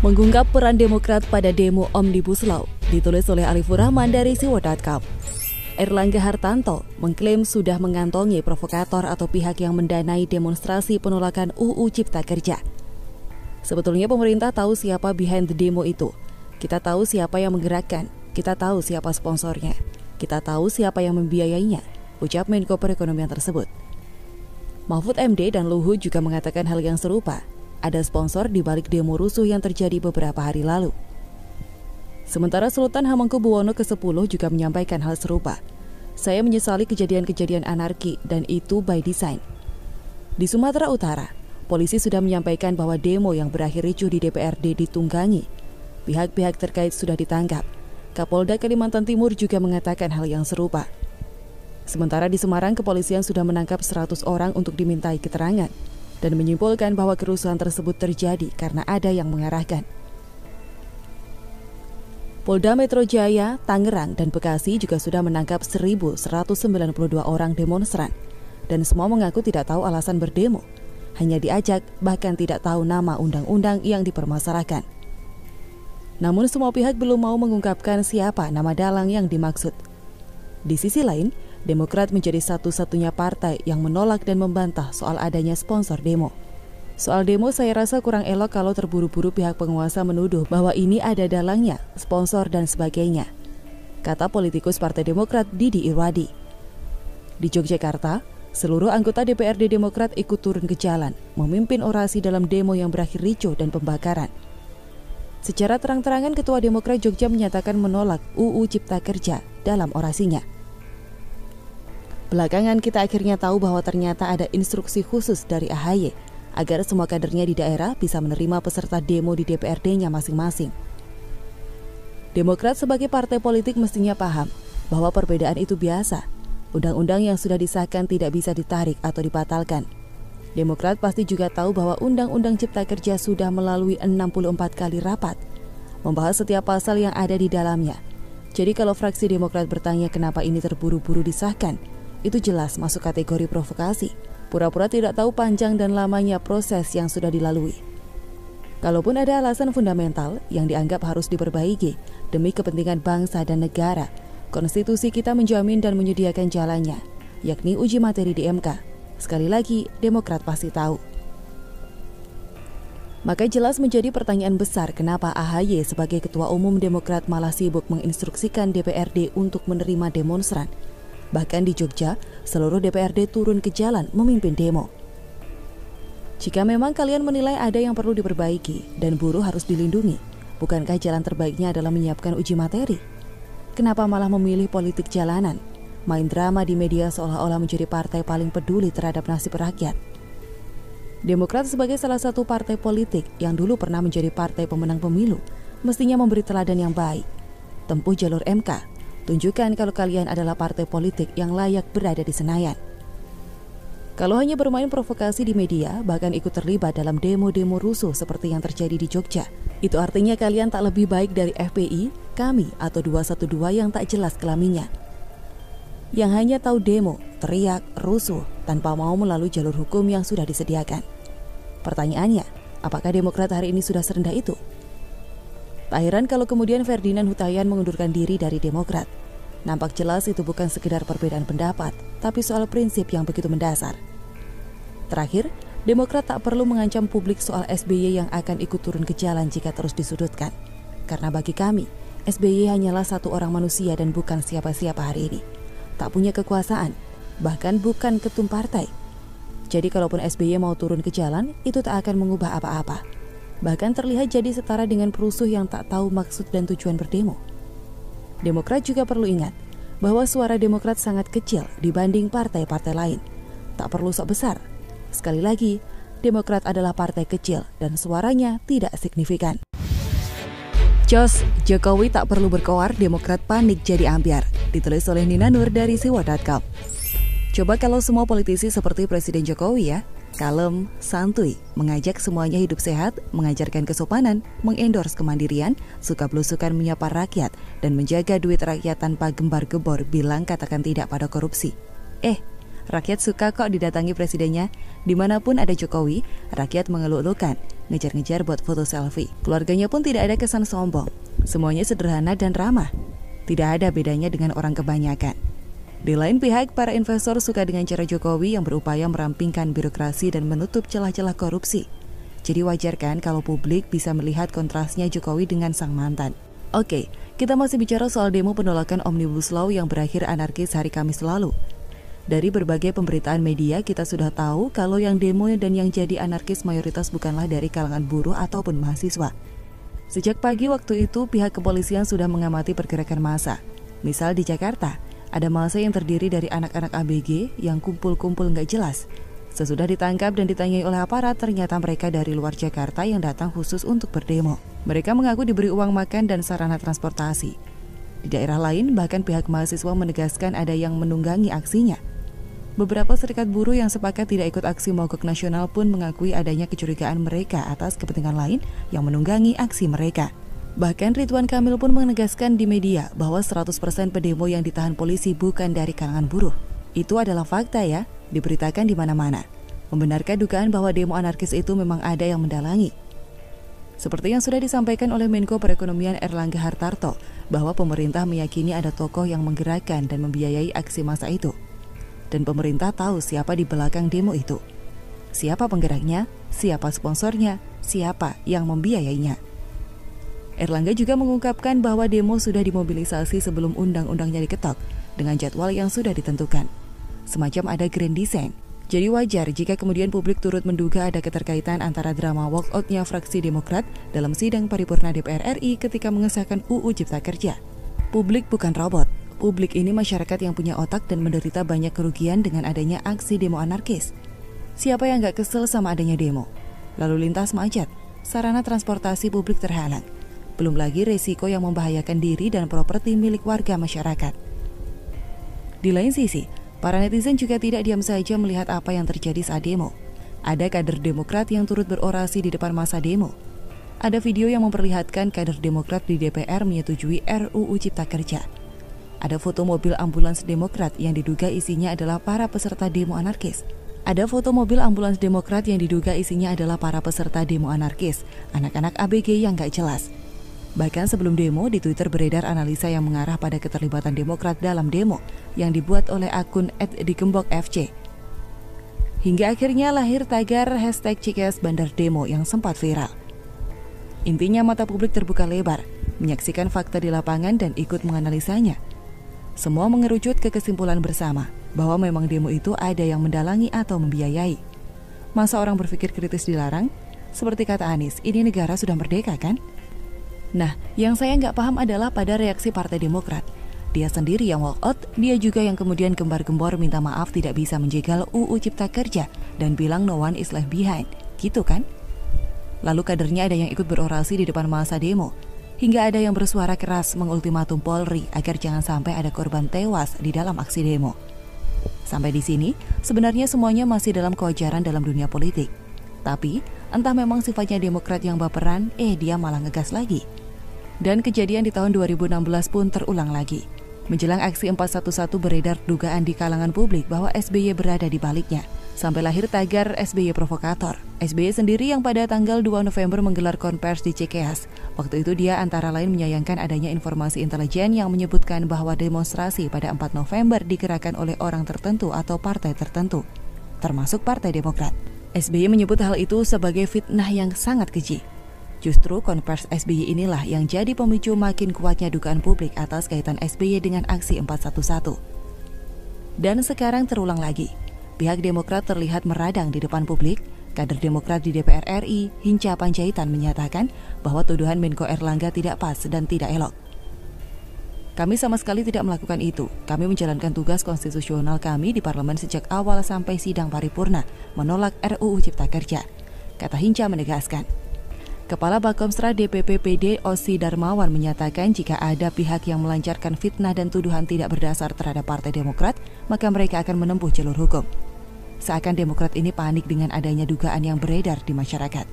Mengungkap peran Demokrat pada demo Omnibus Law, ditulis oleh Arifur Rahman dari Siwo.com. Erlangga Hartanto mengklaim sudah mengantongi provokator atau pihak yang mendanai demonstrasi penolakan UU Cipta Kerja. Sebetulnya pemerintah tahu siapa behind the demo itu. Kita tahu siapa yang menggerakkan, kita tahu siapa sponsornya, kita tahu siapa yang membiayainya, ucap Menko Perekonomian tersebut. Mahfud MD dan Luhut juga mengatakan hal yang serupa. Ada sponsor di balik demo rusuh yang terjadi beberapa hari lalu. Sementara Sultan Hamengkubuwono ke-10 juga menyampaikan hal serupa. Saya menyesali kejadian-kejadian anarki dan itu by design. Di Sumatera Utara, polisi sudah menyampaikan bahwa demo yang berakhir ricuh di DPRD ditunggangi. Pihak-pihak terkait sudah ditangkap. Kapolda Kalimantan Timur juga mengatakan hal yang serupa. Sementara di Semarang, kepolisian sudah menangkap 100 orang untuk dimintai keterangan dan menyimpulkan bahwa kerusuhan tersebut terjadi karena ada yang mengarahkan. Polda Metro Jaya, Tangerang, dan Bekasi juga sudah menangkap 1.192 orang demonstran dan semua mengaku tidak tahu alasan berdemo, hanya diajak bahkan tidak tahu nama undang-undang yang dipermasalahkan. Namun semua pihak belum mau mengungkapkan siapa nama dalang yang dimaksud. Di sisi lain, Demokrat menjadi satu-satunya partai yang menolak dan membantah soal adanya sponsor demo. Soal demo saya rasa kurang elok kalau terburu-buru pihak penguasa menuduh bahwa ini ada dalangnya, sponsor dan sebagainya, kata politikus Partai Demokrat Didi Irwadi. Di Yogyakarta, seluruh anggota DPRD Demokrat ikut turun ke jalan, memimpin orasi dalam demo yang berakhir ricuh dan pembakaran. Secara terang-terangan Ketua Demokrat Jogja menyatakan menolak UU Cipta Kerja dalam orasinya. Belakangan kita akhirnya tahu bahwa ternyata ada instruksi khusus dari AHY agar semua kadernya di daerah bisa menerima peserta demo di DPRD-nya masing-masing. Demokrat sebagai partai politik mestinya paham bahwa perbedaan itu biasa. Undang-undang yang sudah disahkan tidak bisa ditarik atau dibatalkan. Demokrat pasti juga tahu bahwa Undang-Undang Cipta Kerja sudah melalui 64 kali rapat, membahas setiap pasal yang ada di dalamnya. Jadi kalau fraksi Demokrat bertanya kenapa ini terburu-buru disahkan, itu jelas masuk kategori provokasi, pura-pura tidak tahu panjang dan lamanya proses yang sudah dilalui. Kalaupun ada alasan fundamental yang dianggap harus diperbaiki demi kepentingan bangsa dan negara, konstitusi kita menjamin dan menyediakan jalannya, yakni uji materi di MK. Sekali lagi, Demokrat pasti tahu. Maka jelas menjadi pertanyaan besar kenapa AHY sebagai Ketua Umum Demokrat malah sibuk menginstruksikan DPRD untuk menerima demonstran. Bahkan di Jogja, seluruh DPRD turun ke jalan memimpin demo. Jika memang kalian menilai ada yang perlu diperbaiki dan buruh harus dilindungi, bukankah jalan terbaiknya adalah menyiapkan uji materi? Kenapa malah memilih politik jalanan, main drama di media seolah-olah menjadi partai paling peduli terhadap nasib rakyat? Demokrat sebagai salah satu partai politik yang dulu pernah menjadi partai pemenang pemilu, mestinya memberi teladan yang baik. Tempuh jalur MK. Tunjukkan kalau kalian adalah partai politik yang layak berada di Senayan. Kalau hanya bermain provokasi di media, bahkan ikut terlibat dalam demo-demo rusuh seperti yang terjadi di Jogja, itu artinya kalian tak lebih baik dari FPI, kami, atau 212 yang tak jelas kelaminnya. Yang hanya tahu demo, teriak, rusuh, tanpa mau melalui jalur hukum yang sudah disediakan. Pertanyaannya, apakah Demokrat hari ini sudah serendah itu? Tak heran kalau kemudian Ferdinand Hutahian mengundurkan diri dari Demokrat. Nampak jelas itu bukan sekedar perbedaan pendapat, tapi soal prinsip yang begitu mendasar. Terakhir, Demokrat tak perlu mengancam publik soal SBY yang akan ikut turun ke jalan jika terus disudutkan. Karena bagi kami, SBY hanyalah satu orang manusia dan bukan siapa-siapa hari ini. Tak punya kekuasaan, bahkan bukan ketum partai. Jadi kalaupun SBY mau turun ke jalan, itu tak akan mengubah apa-apa. Bahkan terlihat jadi setara dengan perusuh yang tak tahu maksud dan tujuan berdemo. Demokrat juga perlu ingat bahwa suara Demokrat sangat kecil dibanding partai-partai lain. Tak perlu sok besar. Sekali lagi, Demokrat adalah partai kecil dan suaranya tidak signifikan. Jos, Jokowi tak perlu berkoar, Demokrat panik jadi ambyar. Ditulis oleh Nina Nur dari Siwo.com. Coba kalau semua politisi seperti Presiden Jokowi ya, kalem, santuy, mengajak semuanya hidup sehat, mengajarkan kesopanan, mengendorse kemandirian, suka belusukan menyapa rakyat, dan menjaga duit rakyat tanpa gembar-gebor bilang katakan tidak pada korupsi. Rakyat suka kok didatangi presidennya. Dimanapun ada Jokowi, rakyat mengeluh-elukan. ngejar-ngejar buat foto selfie. Keluarganya pun tidak ada kesan sombong. Semuanya sederhana dan ramah. Tidak ada bedanya dengan orang kebanyakan. Di lain pihak, para investor suka dengan cara Jokowi yang berupaya merampingkan birokrasi dan menutup celah-celah korupsi. Jadi wajar kan kalau publik bisa melihat kontrasnya Jokowi dengan sang mantan. Oke, kita masih bicara soal demo penolakan Omnibus Law yang berakhir anarkis hari Kamis lalu. Dari berbagai pemberitaan media, kita sudah tahu kalau yang demo dan yang jadi anarkis mayoritas bukanlah dari kalangan buruh ataupun mahasiswa. Sejak pagi waktu itu, pihak kepolisian sudah mengamati pergerakan massa. Misal di Jakarta, ada massa yang terdiri dari anak-anak ABG yang kumpul-kumpul nggak jelas. Sesudah ditangkap dan ditanyai oleh aparat, ternyata mereka dari luar Jakarta yang datang khusus untuk berdemo. Mereka mengaku diberi uang makan dan sarana transportasi. Di daerah lain, bahkan pihak mahasiswa menegaskan ada yang menunggangi aksinya. Beberapa serikat buruh yang sepakat tidak ikut aksi mogok nasional pun mengakui adanya kecurigaan mereka atas kepentingan lain yang menunggangi aksi mereka. Bahkan Ridwan Kamil pun menegaskan di media bahwa 100% pendemo yang ditahan polisi bukan dari kalangan buruh. Itu adalah fakta ya, diberitakan di mana-mana. Membenarkan dugaan bahwa demo anarkis itu memang ada yang mendalangi. Seperti yang sudah disampaikan oleh Menko Perekonomian Erlangga Hartarto, bahwa pemerintah meyakini ada tokoh yang menggerakkan dan membiayai aksi massa itu. Dan pemerintah tahu siapa di belakang demo itu. Siapa penggeraknya, siapa sponsornya, siapa yang membiayainya. Erlangga juga mengungkapkan bahwa demo sudah dimobilisasi sebelum undang-undangnya diketok dengan jadwal yang sudah ditentukan. Semacam ada grand design. Jadi wajar jika kemudian publik turut menduga ada keterkaitan antara drama walkout-nya fraksi Demokrat dalam sidang paripurna DPR RI ketika mengesahkan UU Cipta Kerja. Publik bukan robot. Publik ini masyarakat yang punya otak dan menderita banyak kerugian dengan adanya aksi demo anarkis. Siapa yang gak kesel sama adanya demo? Lalu lintas macet, sarana transportasi publik terhalang. Belum lagi resiko yang membahayakan diri dan properti milik warga masyarakat. Di lain sisi, para netizen juga tidak diam saja melihat apa yang terjadi saat demo. Ada kader Demokrat yang turut berorasi di depan massa demo. Ada video yang memperlihatkan kader Demokrat di DPR menyetujui RUU Cipta Kerja. Ada foto mobil ambulans Demokrat yang diduga isinya adalah para peserta demo anarkis. Ada foto mobil ambulans Demokrat yang diduga isinya adalah para peserta demo anarkis, anak-anak ABG yang gak jelas. Bahkan sebelum demo, di Twitter beredar analisa yang mengarah pada keterlibatan Demokrat dalam demo yang dibuat oleh akun @dikembokfc. Hingga akhirnya lahir tagar #CikeasBandarDemo yang sempat viral. Intinya mata publik terbuka lebar, menyaksikan fakta di lapangan dan ikut menganalisanya. Semua mengerucut ke kesimpulan bersama bahwa memang demo itu ada yang mendalangi atau membiayai. Masa orang berpikir kritis dilarang? Seperti kata Anies, ini negara sudah merdeka kan? Nah, yang saya nggak paham adalah pada reaksi Partai Demokrat. Dia sendiri yang walk out, dia juga yang kemudian gembar-gembor minta maaf tidak bisa menjegal UU Cipta Kerja dan bilang no one is left behind, gitu kan? Lalu kadernya ada yang ikut berorasi di depan massa demo. Hingga ada yang bersuara keras mengultimatum Polri agar jangan sampai ada korban tewas di dalam aksi demo. Sampai di sini, sebenarnya semuanya masih dalam kewajaran dalam dunia politik. Tapi, entah memang sifatnya Demokrat yang baperan, dia malah ngegas lagi. Dan kejadian di tahun 2016 pun terulang lagi. Menjelang aksi 411 beredar dugaan di kalangan publik bahwa SBY berada di baliknya. Sampai lahir tagar SBY provokator. SBY sendiri yang pada tanggal 2 November menggelar konvers di Cikeas. Waktu itu dia antara lain menyayangkan adanya informasi intelijen yang menyebutkan bahwa demonstrasi pada 4 November digerakkan oleh orang tertentu atau partai tertentu, termasuk Partai Demokrat. SBY menyebut hal itu sebagai fitnah yang sangat keji. Justru konvers SBY inilah yang jadi pemicu makin kuatnya dugaan publik atas kaitan SBY dengan aksi 411. Dan sekarang terulang lagi. Pihak Demokrat terlihat meradang di depan publik. Kader Demokrat di DPR RI, Hinca Panjaitan, menyatakan bahwa tuduhan Menko Erlangga tidak pas dan tidak elok. Kami sama sekali tidak melakukan itu. Kami menjalankan tugas konstitusional kami di parlemen sejak awal sampai sidang paripurna menolak RUU Cipta Kerja, kata Hinca menegaskan. Kepala Bakomstra DPP PD Osi Darmawan menyatakan jika ada pihak yang melancarkan fitnah dan tuduhan tidak berdasar terhadap Partai Demokrat, maka mereka akan menempuh jalur hukum. Seakan Demokrat ini panik dengan adanya dugaan yang beredar di masyarakat.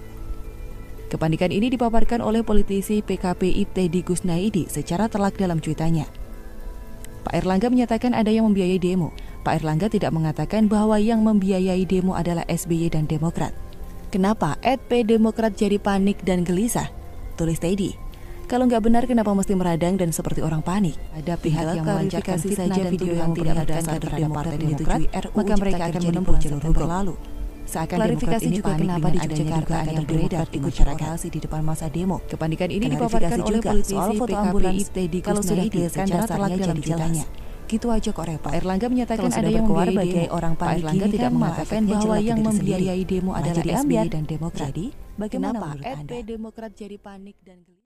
Kepanikan ini dipaparkan oleh politisi PKPI Teddy Gusnaidi secara telak dalam cuitannya. Pak Erlangga menyatakan ada yang membiayai demo. Pak Erlangga tidak mengatakan bahwa yang membiayai demo adalah SBY dan Demokrat. Kenapa @p Demokrat jadi panik dan gelisah? Tulis Teddy. Kalau nggak benar kenapa mesti meradang dan seperti orang panik? Ada pihak yang melancarkan fitnah dan video yang tidak memperlihatkan kader Partai Demokrat, maka mereka akan menempuh jalur hukum. Lalu, seakan klarifikasi juga kenapa di Yogyakarta yang beredar di masyarakat di depan masa demo. Kepanikan ini dipaparkan oleh politisi soal foto ambulans kalau sudah secara terlak dalam ceritanya. Gitu aja kok repot. Pak Erlangga menyatakan ada yang membiayai orang panik. Pak Erlangga tidak mengatakan bahwa yang membiayai demo adalah SBY dan Demokrat. Jadi, bagaimana menurut Anda? Demokrat jadi panik dan